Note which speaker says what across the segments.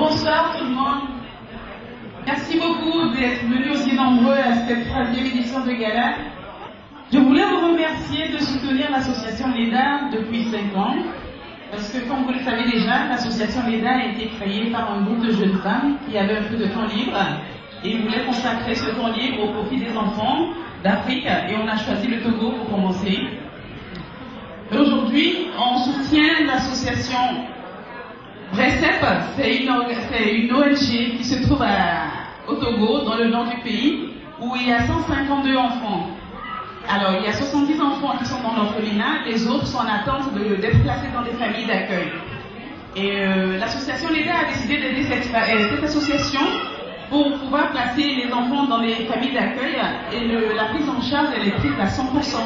Speaker 1: Bonsoir tout le monde. Merci beaucoup d'être venus aussi nombreux à cette 3e édition de Gala. Je voulais vous remercier de soutenir l'association LEDA depuis 5 ans. Parce que comme vous le savez déjà, l'association LEDA a été créée par un groupe de jeunes femmes qui avaient un peu de temps libre. Et ils voulaient consacrer ce temps libre au profit des enfants d'Afrique. Et on a choisi le Togo pour commencer. Aujourd'hui, on soutient l'association RECEP, c'est une ONG qui se trouve au Togo, dans le nord du pays, où il y a 152 enfants. Alors, il y a 70 enfants qui sont dans l'orphelinat, les autres sont en attente d'être placés dans des familles d'accueil. Et l'association LEDA a décidé d'aider cette association pour pouvoir placer les enfants dans les familles d'accueil, et la prise en charge, elle est prise à 100%.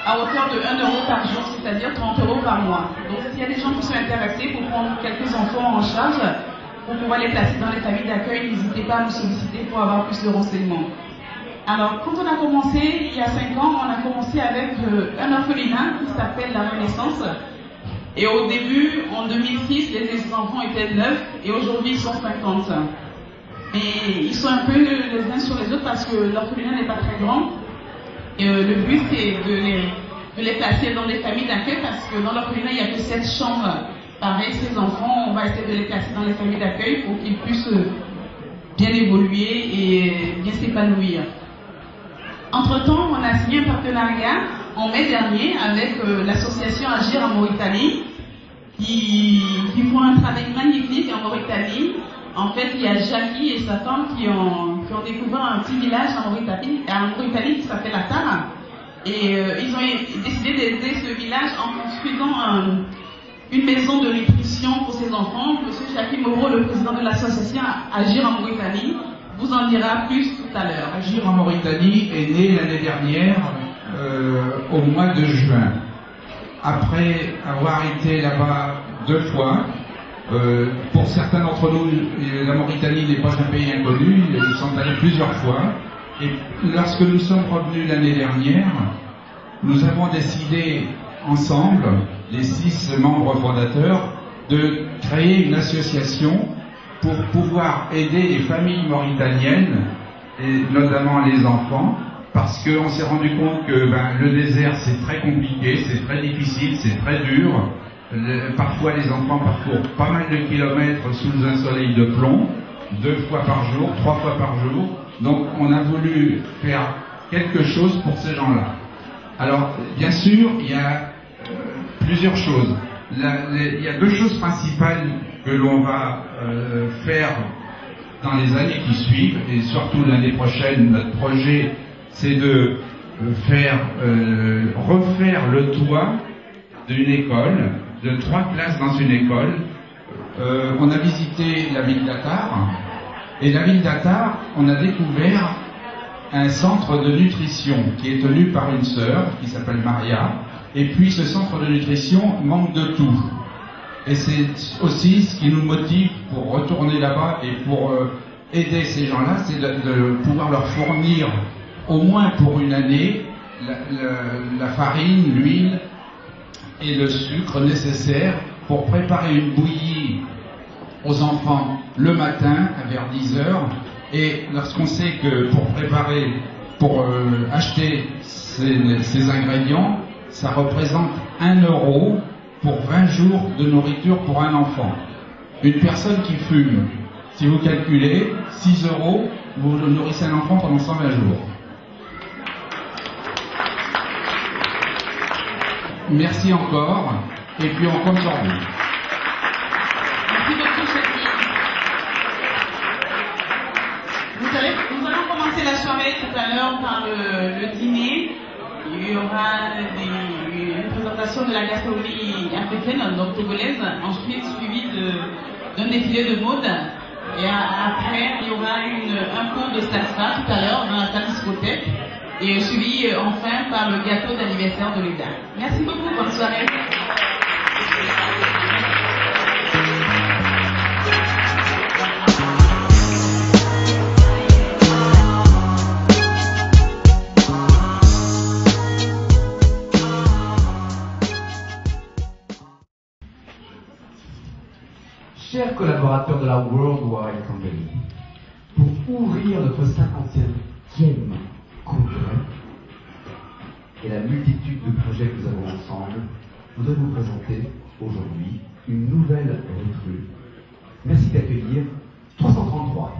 Speaker 1: À hauteur de 1 euro par jour, c'est-à-dire 30 euros par mois. Donc s'il y a des gens qui sont intéressés pour prendre quelques enfants en charge, pour pouvoir les placer dans les familles d'accueil, n'hésitez pas à nous solliciter pour avoir plus de renseignements. Alors quand on a commencé, il y a 5 ans, on a commencé avec un orphelinat qui s'appelle La Renaissance. Et au début, en 2006, les enfants étaient 9 et aujourd'hui ils sont 50. Mais ils sont un peu les uns sur les autres parce que l'orphelinat n'est pas très grand. Et le but, c'est de les placer dans des familles d'accueil parce que dans l'orphelinat, il n'y a que 7 chambres. Pareil, ces enfants, on va essayer de les placer dans les familles d'accueil pour qu'ils puissent bien évoluer et bien s'épanouir. Entre-temps, on a signé un partenariat en mai dernier avec l'association Agir en Mauritanie qui font un travail magnifique en Mauritanie. En fait, il y a Jackie et sa femme qui ont découvert un petit village en Mauritanie qui s'appelle Atara. Et ils ont décidé d'aider ce village en construisant une maison de nutrition pour ses enfants. Monsieur Jackie Moreau, le président de l'association Agir en Mauritanie, vous en dira plus tout à l'heure.
Speaker 2: Agir en Mauritanie est né l'année dernière au mois de juin. Après avoir été là-bas 2 fois, pour certains d'entre nous, la Mauritanie n'est pas un pays inconnu, ils sont allés plusieurs fois. Et lorsque nous sommes revenus l'année dernière, nous avons décidé ensemble, les 6 membres fondateurs, de créer une association pour pouvoir aider les familles mauritaniennes, et notamment les enfants, parce qu'on s'est rendu compte que le désert c'est très compliqué, c'est très difficile, c'est très dur. Parfois les enfants parcourent pas mal de kilomètres sous un soleil de plomb, 2 fois par jour, 3 fois par jour. Donc on a voulu faire quelque chose pour ces gens-là. Alors bien sûr, il y a plusieurs choses. Il y a 2 choses principales que l'on va faire dans les années qui suivent, et surtout l'année prochaine. Notre projet, c'est de refaire le toit d'une école, de 3 classes dans une école. On a visité la ville d'Attar, et la ville d'Attar, on a découvert un centre de nutrition qui est tenu par une sœur qui s'appelle Maria, et puis ce centre de nutrition manque de tout. Et c'est aussi ce qui nous motive pour retourner là-bas et pour aider ces gens-là, c'est de pouvoir leur fournir au moins pour une année la farine, l'huile et le sucre nécessaires pour préparer une bouillie aux enfants le matin vers 10 heures. Et lorsqu'on sait que pour acheter ces ingrédients, ça représente 1 euro pour 20 jours de nourriture pour un enfant. Une personne qui fume, si vous calculez, 6 euros, vous nourrissez un enfant pendant 120 jours. Merci encore, et puis on compte sur vous.
Speaker 1: Merci beaucoup, Jackie. Nous allons commencer la soirée tout à l'heure par le dîner. Il y aura une présentation de la gastronomie africaine, donc togolaise, ensuite suivie d'un défilé de mode. Et après, il y aura un cours de salsa tout à l'heure dans la discothèque. Et suivi enfin par le gâteau d'anniversaire de l'État. Merci beaucoup, bonne soirée.
Speaker 3: Chers collaborateurs de la Worldwide Company, pour ouvrir notre 55e congrès et la multitude de projets que nous avons ensemble, je voudrais vous présenter aujourd'hui une nouvelle recrue. Merci d'accueillir 333.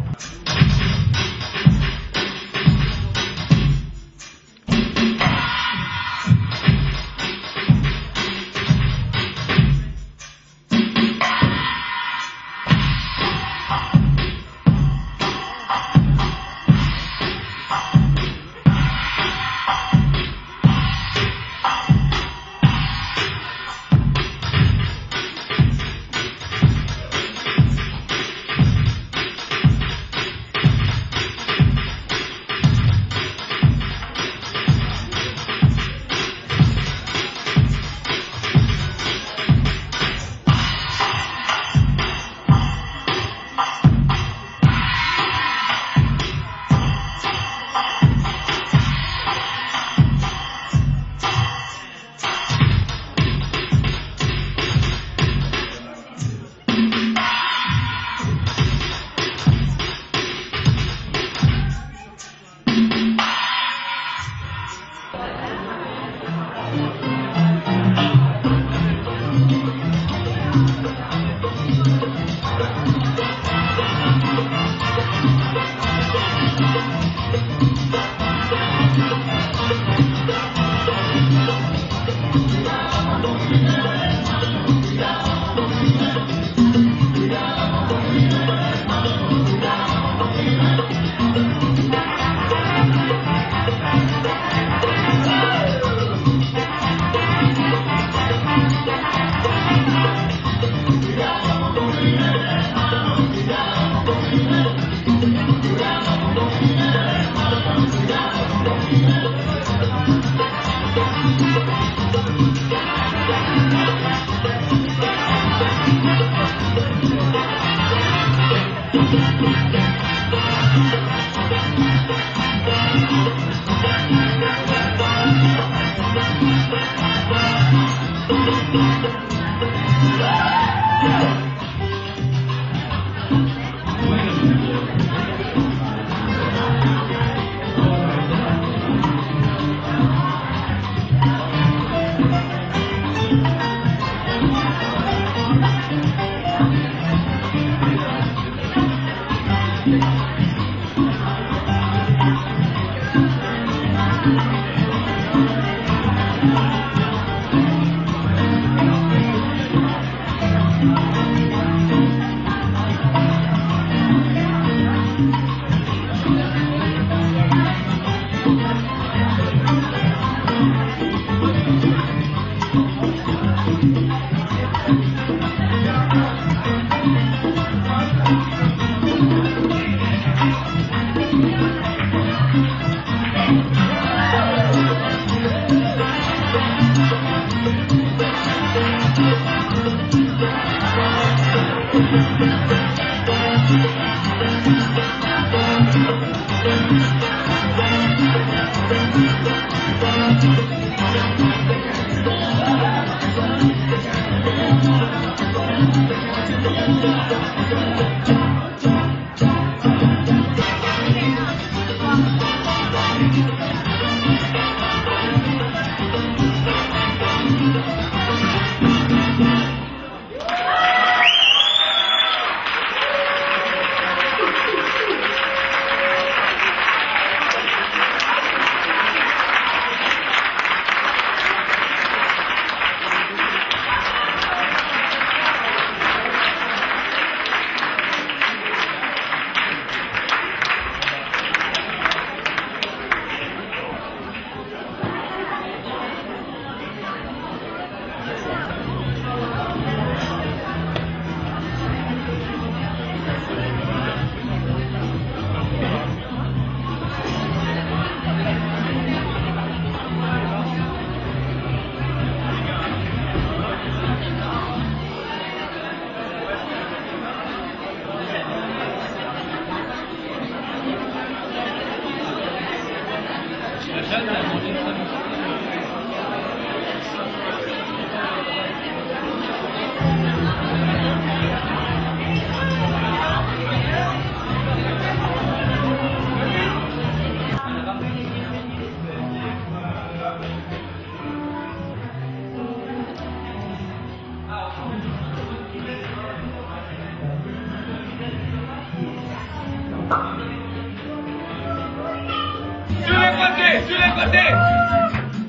Speaker 4: Et sur les côtés.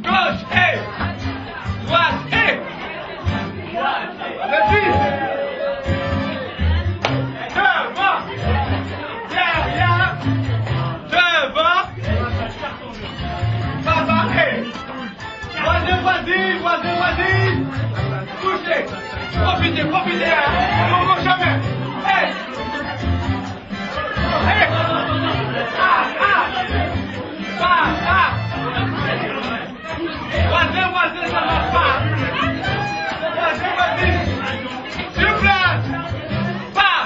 Speaker 4: Gauche et droite et. Vas-y. Devant. Derrière. Devant. Papa et. Voisin. Touchez. Profitez, hein. On ne mange jamais. Hey. Hey. Voisin, ça va pas. Vas-y. Sur place. Pas.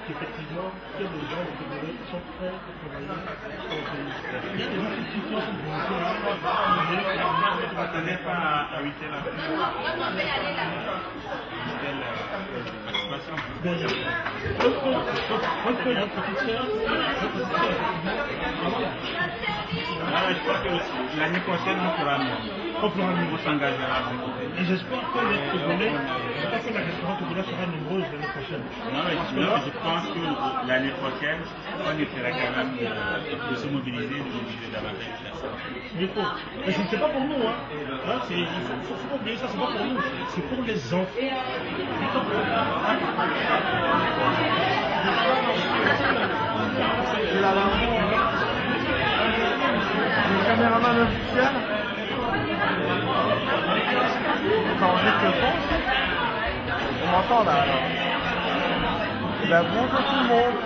Speaker 5: qu'effectivement, que les gens de Congolais sont prêts à travailler sur le pays. Il y a des institutions qui vont
Speaker 6: ne m'attendais pas à 8h la voilà, je crois que l'année prochaine, on fera mieux. On s'engagera.
Speaker 5: Et j'espère que les Togolais, j'espère que la restaurant Togolais sera nombreuse l'année prochaine.
Speaker 6: Non, mais je pense que l'année prochaine, on essaiera quand même de se mobiliser, davantage de personnes.
Speaker 5: Il faut. Mais ce n'est pas pour nous, hein. Là, il faut pas oublier ça, c'est pas pour nous. C'est pour les enfants.
Speaker 7: Le caméraman officiel. Quand on dit que bon, on m'entend là alors. Ben, bonjour tout le monde.